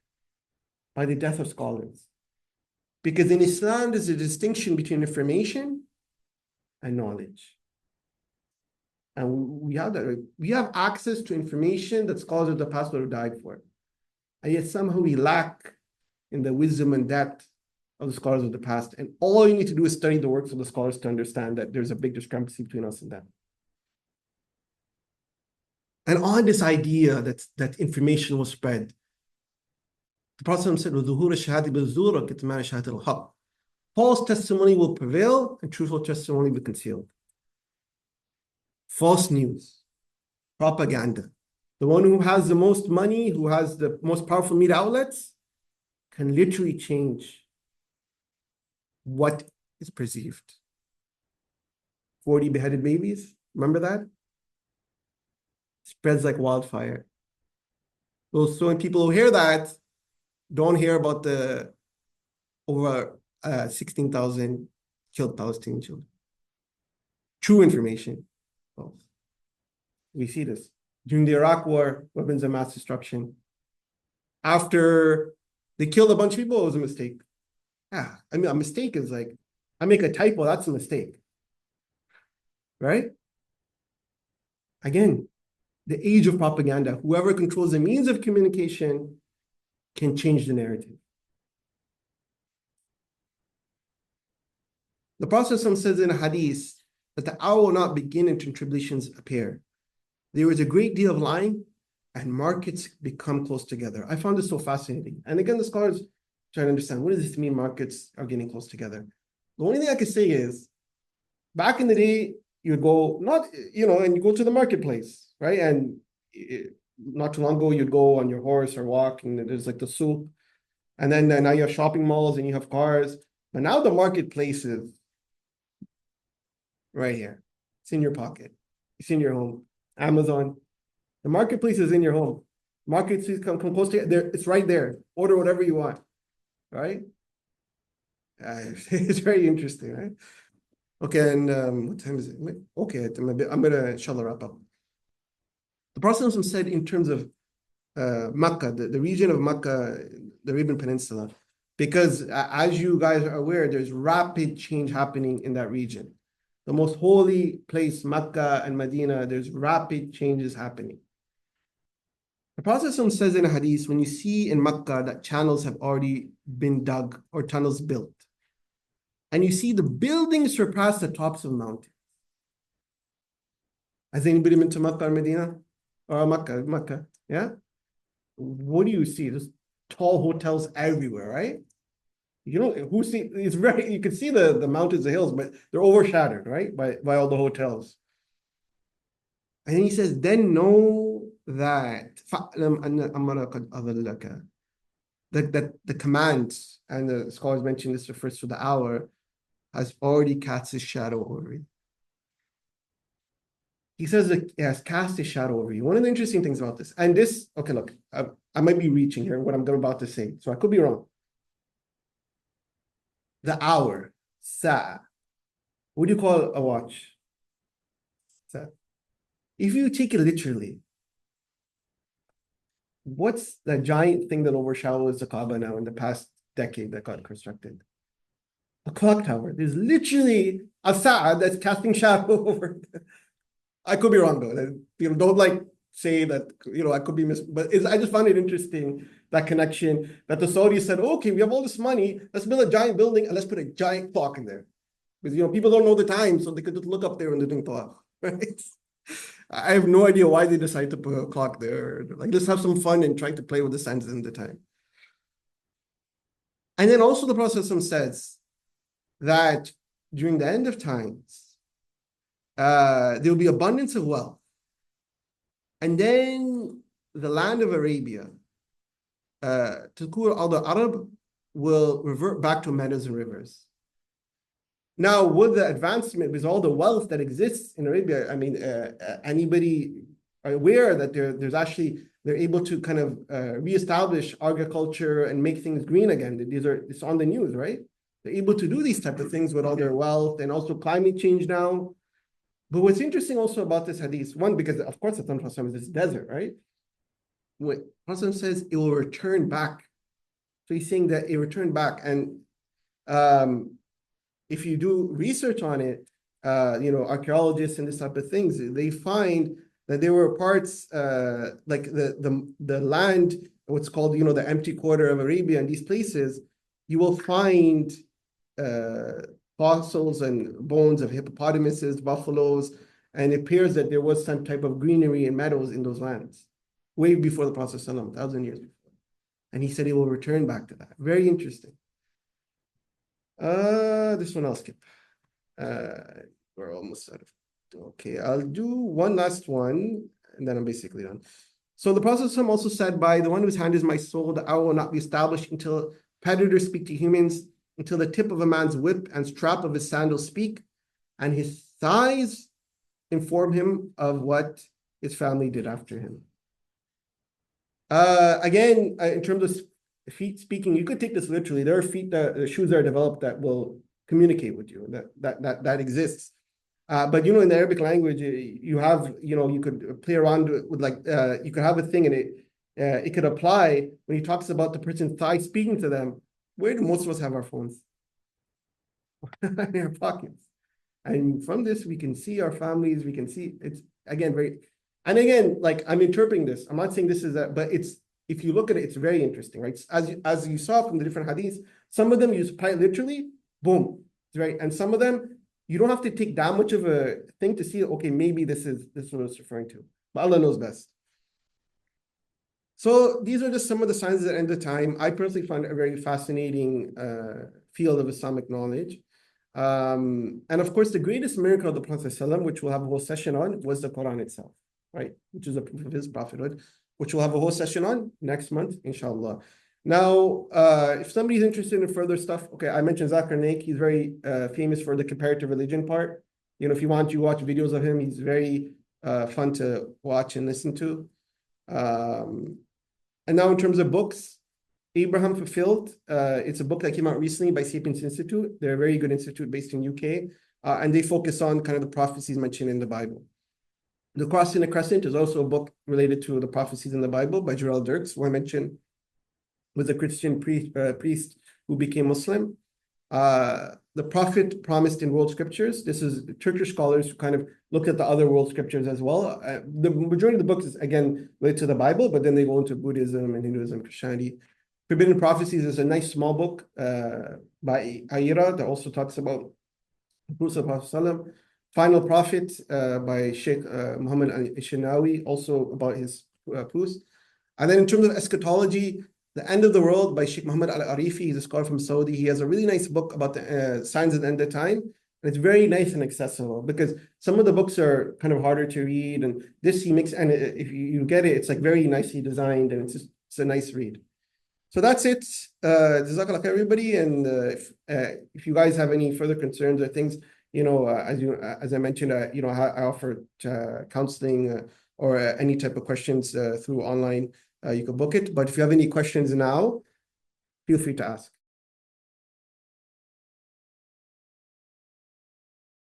S1: by the death of scholars. Because in Islam, there's a distinction between information and knowledge. And we have that. We have access to information that scholars of the past would have died for. And yet somehow we lack in the wisdom and depth of the scholars of the past. And all you need to do is study the works of the scholars to understand that there's a big discrepancy between us and them. And on this idea that information will spread, the Prophet said, false testimony will prevail and truthful testimony will be concealed. False news, propaganda. The one who has the most money, who has the most powerful media outlets, can literally change what is perceived. 40 beheaded babies, remember that? Spreads like wildfire. So when people who hear that, don't hear about the over 16,000 killed Palestinian children. True information. We see this. During the Iraq War, weapons of mass destruction. After They killed a bunch of people, it was a mistake. Yeah, I mean, a mistake is like, I make a typo, that's a mistake. Right? Again, the age of propaganda, whoever controls the means of communication can change the narrative. The Prophet says in a hadith that the hour will not begin until tribulations appear. There is a great deal of lying and markets become close together. I found this so fascinating. And again, the scholars try to understand, what does this mean markets are getting close together? The only thing I could say is, back in the day, you'd go, and you go to the marketplace, right? And not too long ago, you'd go on your horse or walk, and there's like the souk. And then now you have shopping malls and you have cars. But now the marketplace is right here. It's in your pocket. It's in your home. Amazon. The marketplace is in your home. Marketplace come close to there. It's right there. Order whatever you want, right? It's very interesting, right? Okay, and what time is it? Okay, I'm gonna inshallah wrap up. The Prophet said in terms of Makkah, the region of Makkah, the Arabian Peninsula, because as you guys are aware, there's rapid change happening in that region. The most holy place, Makkah and Medina, there's rapid changes happening. The Prophet says in a hadith, when you see in Makkah that channels have already been dug or tunnels built, and you see the buildings surpass the tops of mountains. Has anybody been to Makkah or Medina? Or Makkah, yeah? What do you see? There's tall hotels everywhere, right? You know, it's very, you can see the mountains, the hills, but they're overshadowed, right? By all the hotels. And he says, then know that the commands, and the scholars mention this refers to the hour, has already cast his shadow over you. He says that it has cast his shadow over you. One of the interesting things about this, and this, okay, look, I might be reaching here, what I'm about to say, so I could be wrong. The hour, sa'a. What do you call a watch? Sa'a. If you take it literally, what's the giant thing that overshadows the Kaaba now in the past decade that got constructed? A clock tower. There's literally a sa'a that's casting shadow over. I could be wrong though. Don't say that, I could be but I just found it interesting, that connection, that the Saudis said, okay, we have all this money, let's build a giant building and let's put a giant clock in there. Because, people don't know the time, so they could just look up there when they're doing tawaf, right? I have no idea why they decided to put a clock there. Just have some fun and try to play with the signs in the time. And then also the Prophet says that during the end of times, there will be abundance of wealth. And then the land of Arabia, Tukur al-Arab, will revert back to meadows and rivers. Now, with the advancement, with all the wealth that exists in Arabia, I mean, anybody aware that they're able to kind of reestablish agriculture and make things green again. It's on the news, right? They're able to do these type of things with all their wealth, and also climate change now. But what's interesting also about this hadith, one, because of course the Prophet is this desert, right? What Prophet says, it will return back. So he's saying that it returned back. And if you do research on it, archaeologists and this type of things, they find that there were parts like the land, what's called, the empty quarter of Arabia, and these places, you will find fossils and bones of hippopotamuses, buffaloes, and it appears that there was some type of greenery and meadows in those lands, way before the Prophet ﷺ, 1,000 years before. And he said he will return back to that. Very interesting. This one I'll skip. We're almost out of. Okay, I'll do one last one, and then I'm basically done. So the Prophet ﷺ also said, by the one whose hand is my soul, the hour will not be established until predators speak to humans, until the tip of a man's whip and strap of his sandal speak, and his thighs inform him of what his family did after him. Again, in terms of feet speaking, you could take this literally. There are shoes that are developed that will communicate with you, that exists. But in the Arabic language, you have, you could play around with you could have a thing, and it could apply when he talks about the person's thigh speaking to them. Where do most of us have our phones? In our pockets. And from this, we can see our families, we can see it's again very, and again, like I'm interpreting this. I'm not saying this is that, but it's, if you look at it, it's very interesting, right? As you saw from the different hadiths, some of them you apply it literally, boom, right? And some of them, you don't have to take that much of a thing to see, okay, maybe this is what it's referring to. But Allah knows best. So these are just some of the signs at the end of time. I personally find it a very fascinating field of Islamic knowledge. And of course, the greatest miracle of the Prophet ﷺ, which we'll have a whole session on, was the Quran itself, right? Which is a proof of his prophethood, which we'll have a whole session on next month, inshallah. Now, if somebody's interested in further stuff, okay, I mentioned Zakir Naik. He's very famous for the comparative religion part. You know, if you want to watch videos of him, he's very fun to watch and listen to. And now in terms of books, Abraham Fulfilled, it's a book that came out recently by Sapiens Institute. They're a very good institute based in UK, and they focus on kind of the prophecies mentioned in the Bible. The Cross and the Crescent is also a book related to the prophecies in the Bible by Gerald Dirks, who I mentioned was a Christian priest who became Muslim. The Prophet Promised in World Scriptures. This is Turkish scholars who kind of look at the other world scriptures as well. The majority of the books is, again, related to the Bible, but then they go into Buddhism and Hinduism, Christianity. Forbidden Prophecies is a nice small book by Aira that also talks about the Prophet. Final Prophet by Sheikh Muhammad al-Ishinawi, also about his proofs. And then in terms of eschatology, The End of the World by Sheikh Muhammad al-Arifi. He's a scholar from Saudi. He has a really nice book about the signs of the end of time. And it's very nice and accessible because some of the books are kind of harder to read. And this he makes, and if you get it, it's like very nicely designed and it's a nice read. So that's it. Jazakallah khair, everybody. And if you guys have any further concerns or things, you know, as I mentioned, you know, I offer counseling or any type of questions through online. You can book it. But if you have any questions now, feel free to ask.